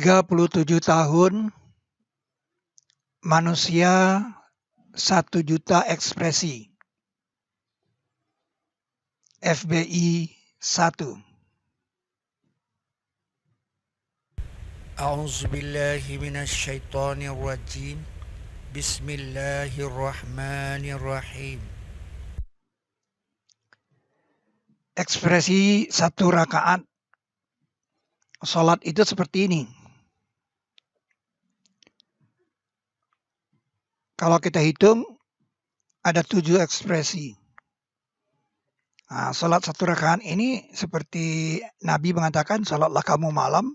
37 tahun, manusia 1 juta ekspresi. FBI 1. أعوذ بالله من الشيطان الرجيم بسم الله الرحمن الرحيم. Ekspresi 1 rakaat. Salat itu seperti ini. Kalau kita hitung, ada 7 ekspresi. Nah, salat 1 rakaat ini seperti Nabi mengatakan, salatlah kamu malam,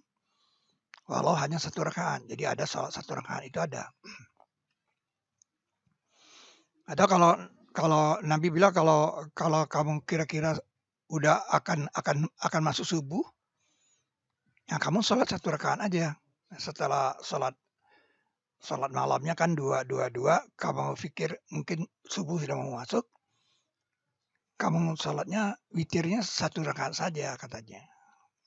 walau hanya 1 rakaat. Jadi ada salat 1 rakaat itu ada. Atau kalau Nabi bilang kalau kamu kira-kira udah akan masuk subuh, ya kamu salat 1 rakaat aja. Setelah salat malamnya kan 2, kamu pikir mungkin subuh sudah mau masuk, kamu salatnya witirnya 1 rakaat saja katanya.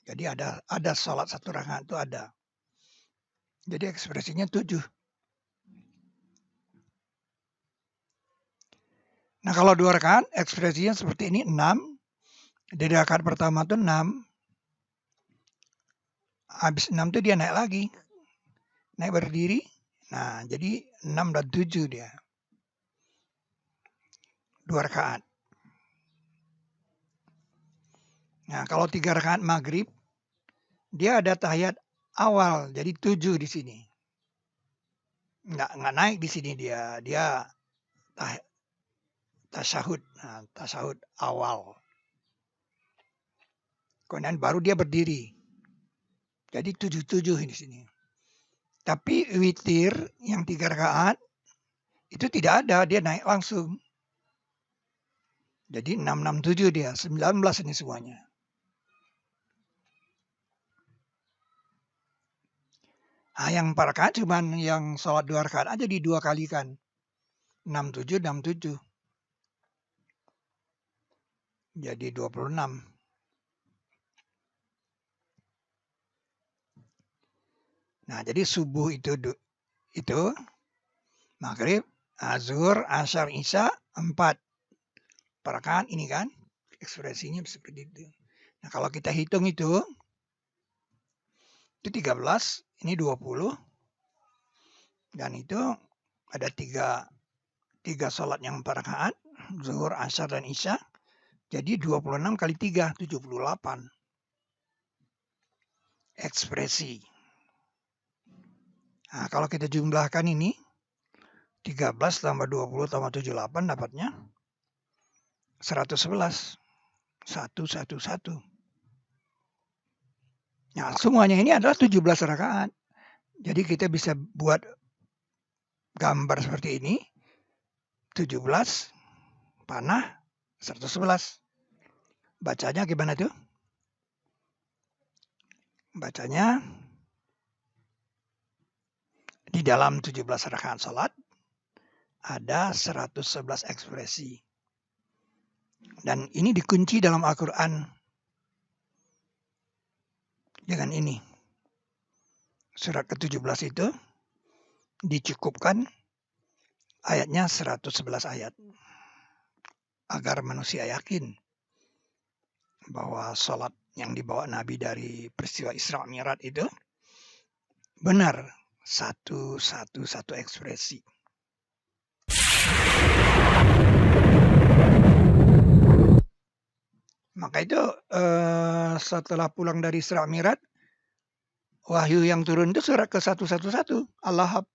Jadi ada salat 1 rakaat itu ada. Jadi ekspresinya 7. Nah kalau 2 rakaat ekspresinya seperti ini 6. Dari rakaat pertama itu 6. Habis 6 itu dia naik lagi. Naik berdiri. Nah jadi 6 dan 7 dia. 2 rakaat. Nah kalau 3 rakaat maghrib, dia ada tahiyat awal. Jadi 7 di sini. Nggak naik di sini dia. Dia tasyahud. Nah, tasyahud awal. Kemudian baru dia berdiri. Jadi 7 di sini. Tapi witir yang 3 rakaat itu tidak ada, dia naik langsung. Jadi 6, 7 dia, 19 ini semuanya. Nah, yang 4 rakaat cuman yang sholat 2 rakaat aja di 2 kalikan. 6, 7. Jadi 26. Nah, jadi subuh itu maghrib, zuhur, asar, isya 4 rakaat ini kan. Ekspresinya seperti itu. Nah, kalau kita hitung itu 13, ini 20. Dan itu ada 3 sholat yang 4 rakaat, zuhur, asar, dan isya. Jadi 26 kali 3, 78. Ekspresi. Nah, kalau kita jumlahkan ini, 13 tambah 20 tambah 78 dapatnya 111. 111. Nah, semuanya ini adalah 17 rakaat. Jadi kita bisa buat gambar seperti ini. 17 panah 111. Bacanya gimana tuh? Bacanya di dalam 17 rakaat salat ada 111 ekspresi. Dan ini dikunci dalam Al-Quran dengan ini. Surat ke-17 itu dicukupkan ayatnya 111 ayat. Agar manusia yakin bahwa salat yang dibawa Nabi dari peristiwa Isra Mi'raj itu benar satu ekspresi. Maka itu setelah pulang dari Isra Mi'raj, wahyu yang turun itu surat ke-111, Al-Lahab.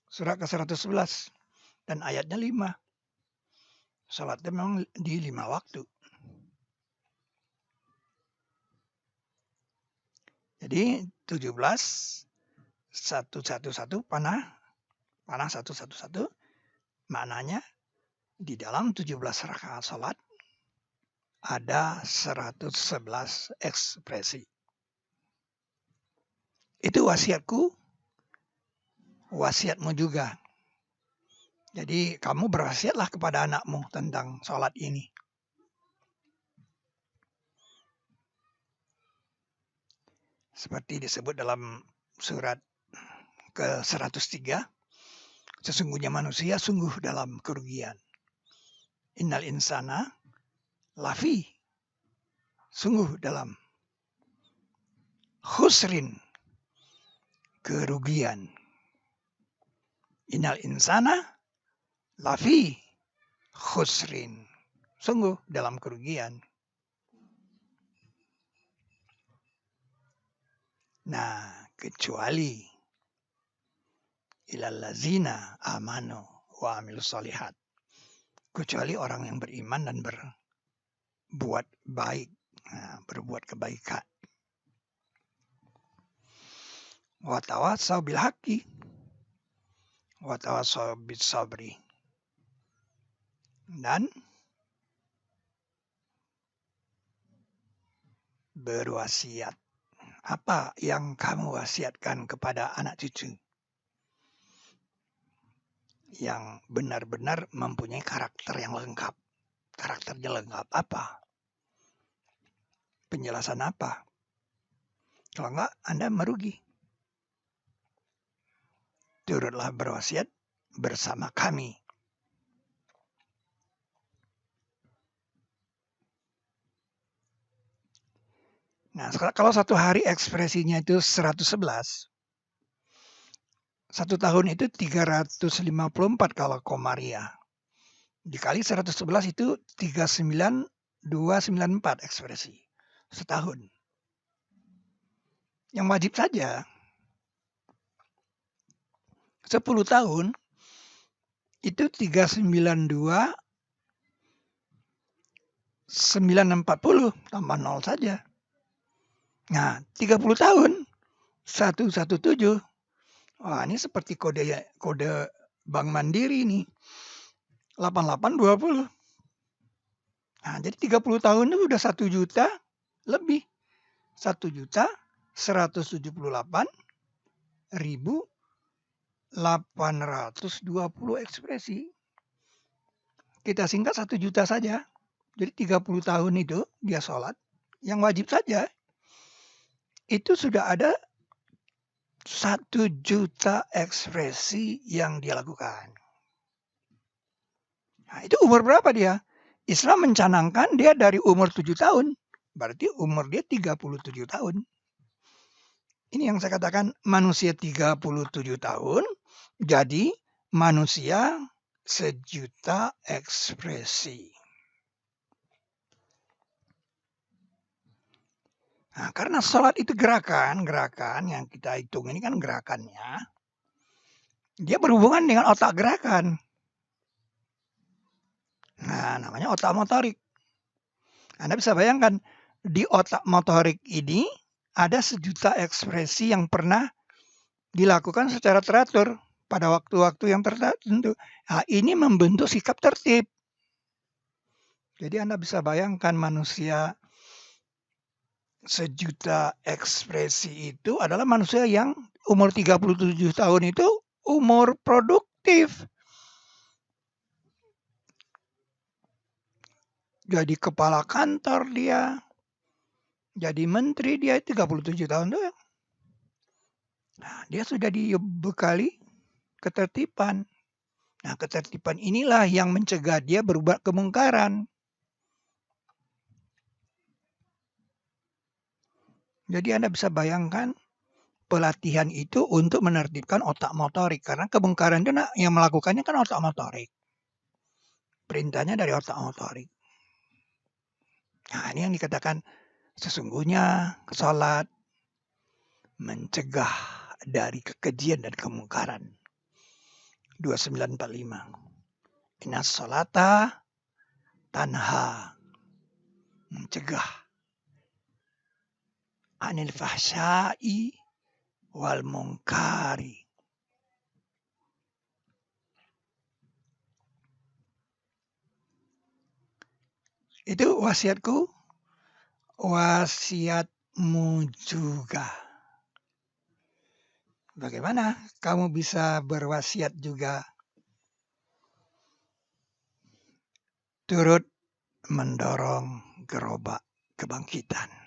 Surat ke-111 dan ayatnya 5. Salatnya memang di 5 waktu. Jadi 17 111 panah 111, maknanya di dalam 17 rakaat salat ada 111 ekspresi. Itu wasiatku, wasiatmu juga. Jadi kamu berwasiatlah kepada anakmu tentang salat ini. Seperti disebut dalam surat ke-103, sesungguhnya manusia sungguh dalam kerugian. Innal insana lafi, sungguh dalam khusrin, kerugian. Innal insana lafi khusrin, sungguh dalam kerugian. Nah, kecuali ilal lazina amanu wa amilus solihat, kecuali orang yang beriman dan berbuat baik, berbuat kebaikan. Wa tawasaw bil haqqi wa tawasaw bis sabri, dan berwasiat. Apa yang kamu wasiatkan kepada anak cucu yang benar-benar mempunyai karakter yang lengkap? Karakternya lengkap apa? Penjelasan apa? Kalau enggak, Anda merugi. Turutlah berwasiat bersama kami. Nah, kalau satu hari ekspresinya itu 111, satu tahun itu 354 kalau Komaria. Dikali 111 itu 39294 ekspresi setahun. Yang wajib saja 10 tahun itu 392.940 tambah 0 saja. Nah, 30 tahun 117. Wah, ini seperti kode Bank Mandiri nih. 8820. Nah, jadi 30 tahun itu udah 1 juta lebih. 1.178.820 ekspresi. Kita singkat 1 juta saja. Jadi 30 tahun itu dia sholat. Yang wajib saja itu sudah ada 1 juta ekspresi yang dia lakukan. Nah, itu umur berapa dia? Islam mencanangkan dia dari umur 7 tahun. Berarti umur dia 37 tahun. Ini yang saya katakan, manusia 37 tahun jadi manusia 1 juta ekspresi. Nah, karena sholat itu gerakan yang kita hitung ini kan gerakannya, dia berhubungan dengan otak gerakan. Nah, namanya otak motorik. Anda bisa bayangkan, di otak motorik ini ada 1 juta ekspresi yang pernah dilakukan secara teratur pada waktu-waktu yang tertentu. Nah, ini membentuk sikap tertib. Jadi Anda bisa bayangkan manusia 1 juta ekspresi itu adalah manusia yang umur 37 tahun itu umur produktif. Jadi kepala kantor dia, jadi menteri dia 37 tahun doang. Nah, dia sudah dibekali ketertiban. Nah, ketertiban inilah yang mencegah dia berbuat kemungkaran. Jadi Anda bisa bayangkan pelatihan itu untuk menertibkan otak motorik. Karena kemungkaran itu yang melakukannya kan otak motorik. Perintahnya dari otak motorik. Nah, ini yang dikatakan sesungguhnya sholat mencegah dari kekejian dan kemungkaran. 2945. Inna sholata tanha, mencegah anil fahsyai wal munkari. Itu wasiatku, wasiatmu juga. Bagaimana kamu bisa berwasiat juga? Turut mendorong gerobak kebangkitan.